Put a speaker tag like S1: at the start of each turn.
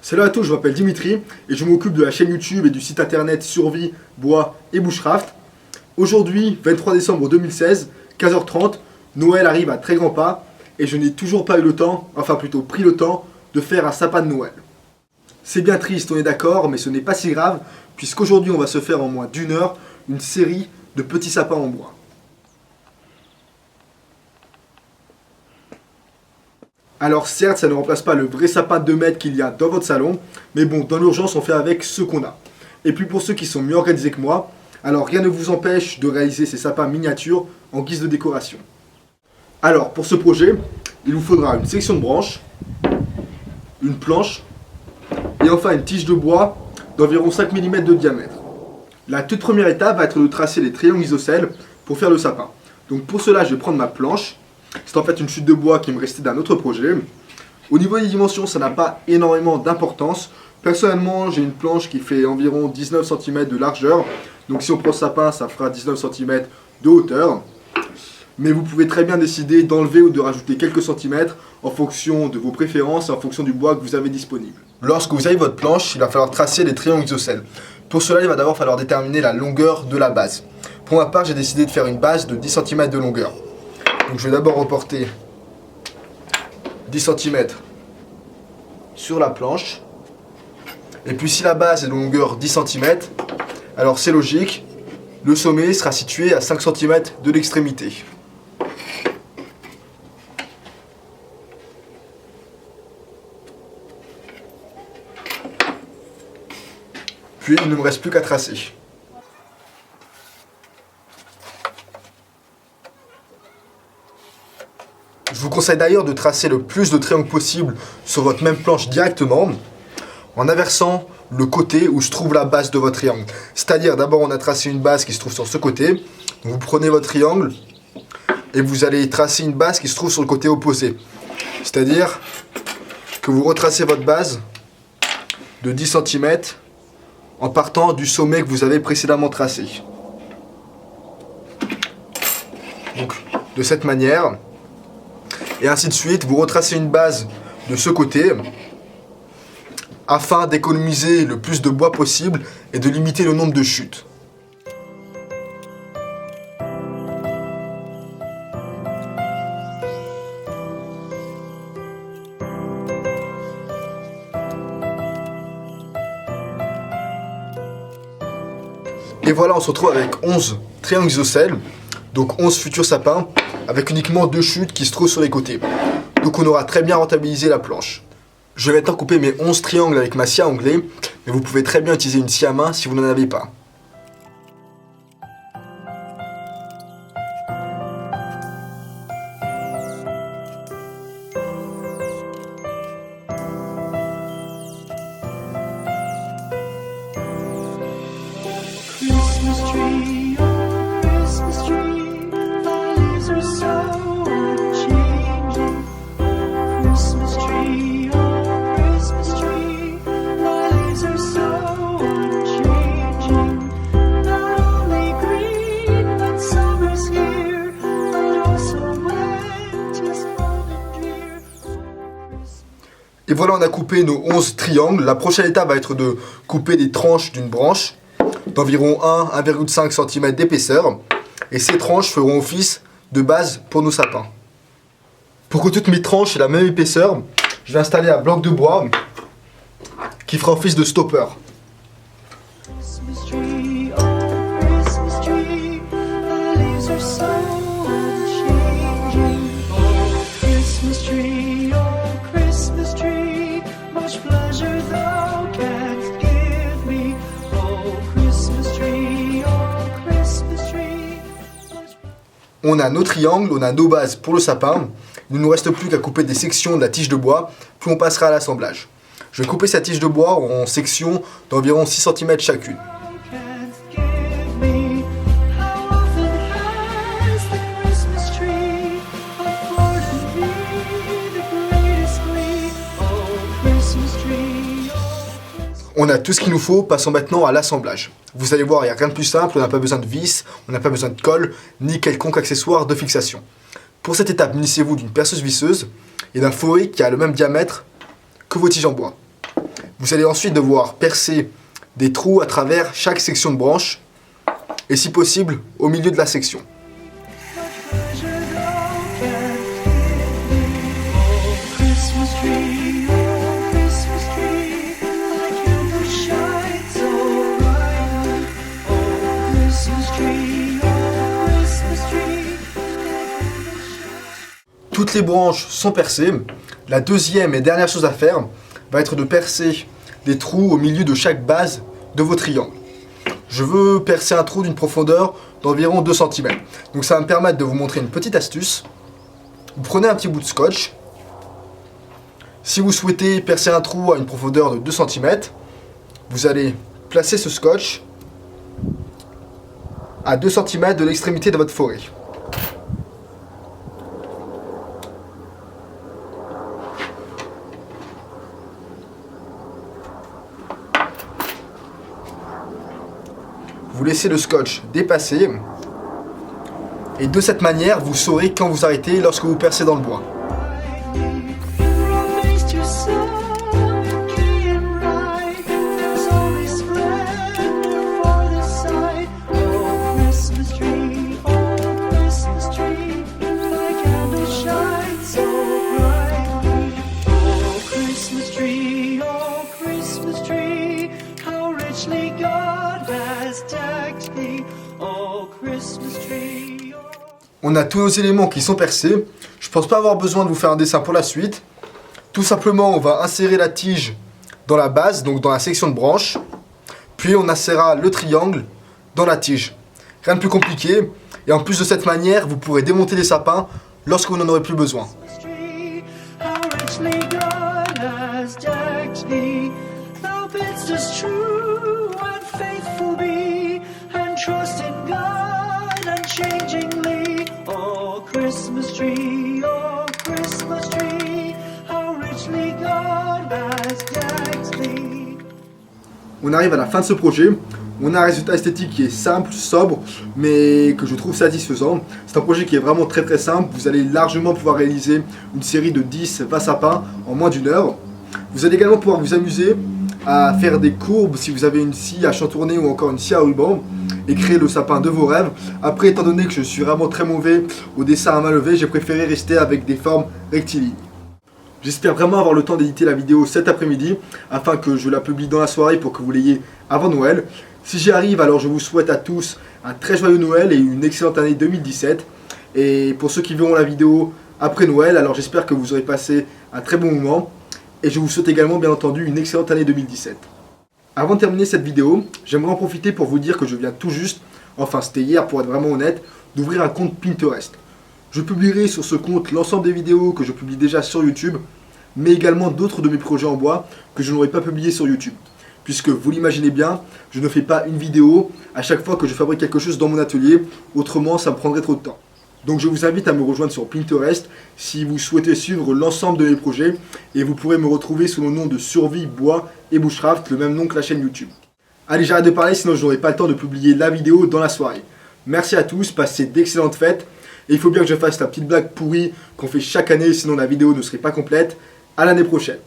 S1: Salut à tous, je m'appelle Dimitri et je m'occupe de la chaîne YouTube et du site internet Survie, Bois et Bushcraft. Aujourd'hui, 23 décembre 2016, 15h30, Noël arrive à très grands pas et je n'ai toujours pas eu le temps, enfin plutôt pris le temps, de faire un sapin de Noël. C'est bien triste, on est d'accord, mais ce n'est pas si grave puisqu'aujourd'hui on va se faire en moins d'une heure une série de petits sapins en bois. Alors certes, ça ne remplace pas le vrai sapin de 2 mètres qu'il y a dans votre salon, mais bon, dans l'urgence, on fait avec ce qu'on a. Et puis pour ceux qui sont mieux organisés que moi, alors rien ne vous empêche de réaliser ces sapins miniatures en guise de décoration. Alors pour ce projet, il vous faudra une section de branche, une planche, et enfin une tige de bois d'environ 5 mm de diamètre. La toute première étape va être de tracer les triangles isocèles pour faire le sapin. Donc pour cela, je vais prendre ma planche. C'est en fait une chute de bois qui me restait d'un autre projet. Au niveau des dimensions, ça n'a pas énormément d'importance. Personnellement, j'ai une planche qui fait environ 19 cm de largeur. Donc si on prend ce sapin, ça fera 19 cm de hauteur. Mais vous pouvez très bien décider d'enlever ou de rajouter quelques centimètres en fonction de vos préférences et en fonction du bois que vous avez disponible. Lorsque vous avez votre planche, il va falloir tracer les triangles isocèles. Pour cela, il va d'abord falloir déterminer la longueur de la base. Pour ma part, j'ai décidé de faire une base de 10 cm de longueur. Donc je vais d'abord reporter 10 cm sur la planche. Et puis si la base est de longueur 10 cm, alors c'est logique, le sommet sera situé à 5 cm de l'extrémité. Puis il ne me reste plus qu'à tracer. Je vous conseille d'ailleurs de tracer le plus de triangles possible sur votre même planche directement, en inversant le côté où se trouve la base de votre triangle. C'est-à-dire, d'abord on a tracé une base qui se trouve sur ce côté, donc vous prenez votre triangle et vous allez tracer une base qui se trouve sur le côté opposé. C'est-à-dire que vous retracez votre base de 10 cm en partant du sommet que vous avez précédemment tracé. Donc, de cette manière. Et ainsi de suite, vous retracez une base de ce côté afin d'économiser le plus de bois possible et de limiter le nombre de chutes. Et voilà, on se retrouve avec 11 triangles isocèles, donc 11 futurs sapins, avec uniquement 2 chutes qui se trouvent sur les côtés. Donc on aura très bien rentabilisé la planche. Je vais maintenant couper mes 11 triangles avec ma scie à onglet, mais vous pouvez très bien utiliser une scie à main si vous n'en avez pas.
S2: Christmas tree, oh Christmas tree, my leaves are so unchanging. Christmas tree, oh Christmas tree, my leaves are so unchanging. Not only green, but summer's here, but also winter's cold and drear.
S1: Et voilà, on a coupé nos 11 triangles. La prochaine étape va être de couper des tranches d'une branche d'environ 1,5 cm d'épaisseur, et ces tranches feront office de base pour nos sapins. Pour que toutes mes tranches aient la même épaisseur, je vais installer un bloc de bois qui fera office de stopper.
S2: Christmas tree, oh Christmas tree, my leaves are so unchanging. Oh Christmas tree, much pleasure thou canst give me. Oh Christmas tree, much...
S1: On a nos triangles, on a nos bases pour le sapin. Il ne nous reste plus qu'à couper des sections de la tige de bois, puis on passera à l'assemblage. Je vais couper cette tige de bois en sections d'environ 6 cm chacune. On a tout ce qu'il nous faut, passons maintenant à l'assemblage. Vous allez voir, il n'y a rien de plus simple, on n'a pas besoin de vis, on n'a pas besoin de colle, ni quelconque accessoire de fixation. Pour cette étape, munissez-vous d'une perceuse visseuse et d'un fouet qui a le même diamètre que vos tiges en bois. Vous allez ensuite devoir percer des trous à travers chaque section de branche et si possible au milieu de la section. Toutes les branches sont percées. La deuxième et dernière chose à faire va être de percer des trous au milieu de chaque base de vos triangles. Je veux percer un trou d'une profondeur d'environ 2 cm. Donc ça va me permettre de vous montrer une petite astuce. Vous prenez un petit bout de scotch. Si vous souhaitez percer un trou à une profondeur de 2 cm, vous allez placer ce scotch à 2 cm de l'extrémité de votre forêt. Vous laissez le scotch dépasser et de cette manière vous saurez quand vous arrêtez lorsque vous percez dans le bois. On a tous nos éléments qui sont percés. Je pense pas avoir besoin de vous faire un dessin pour la suite. Tout simplement, on va insérer la tige dans la base, donc dans la section de branche. Puis on insérera le triangle dans la tige. Rien de plus compliqué. Et en plus de cette manière, vous pourrez démonter les sapins lorsque vous n'en aurez plus besoin.
S2: Christmas tree, oh Christmas tree, how richly God has decked thee.
S1: On arrive à la fin de ce projet. On a un résultat esthétique qui est simple, sobre, mais que je trouve satisfaisant. C'est un projet qui est vraiment très simple. Vous allez largement pouvoir réaliser une série de 10-20 sapins en moins d'1 heure. Vous allez également pouvoir vous amuser à faire des courbes si vous avez une scie à chantourner ou encore une scie à ruban et créer le sapin de vos rêves. Après, étant donné que je suis vraiment très mauvais au dessin à main levée, j'ai préféré rester avec des formes rectilignes. J'espère vraiment avoir le temps d'éditer la vidéo cet après-midi afin que je la publie dans la soirée pour que vous l'ayez avant Noël. Si j'y arrive, alors je vous souhaite à tous un très joyeux Noël et une excellente année 2017. Et pour ceux qui verront la vidéo après Noël, alors j'espère que vous aurez passé un très bon moment. Et je vous souhaite également bien entendu une excellente année 2017. Avant de terminer cette vidéo, j'aimerais en profiter pour vous dire que je viens tout juste, enfin c'était hier pour être vraiment honnête, d'ouvrir un compte Pinterest. Je publierai sur ce compte l'ensemble des vidéos que je publie déjà sur YouTube, mais également d'autres de mes projets en bois que je n'aurais pas publiés sur YouTube. Puisque vous l'imaginez bien, je ne fais pas une vidéo à chaque fois que je fabrique quelque chose dans mon atelier, autrement ça me prendrait trop de temps. Donc je vous invite à me rejoindre sur Pinterest si vous souhaitez suivre l'ensemble de mes projets et vous pourrez me retrouver sous le nom de Survie Bois et Bushcraft, le même nom que la chaîne YouTube. Allez, j'arrête de parler sinon je n'aurai pas le temps de publier la vidéo dans la soirée. Merci à tous, passez d'excellentes fêtes et il faut bien que je fasse la petite blague pourrie qu'on fait chaque année sinon la vidéo ne serait pas complète. À l'année prochaine.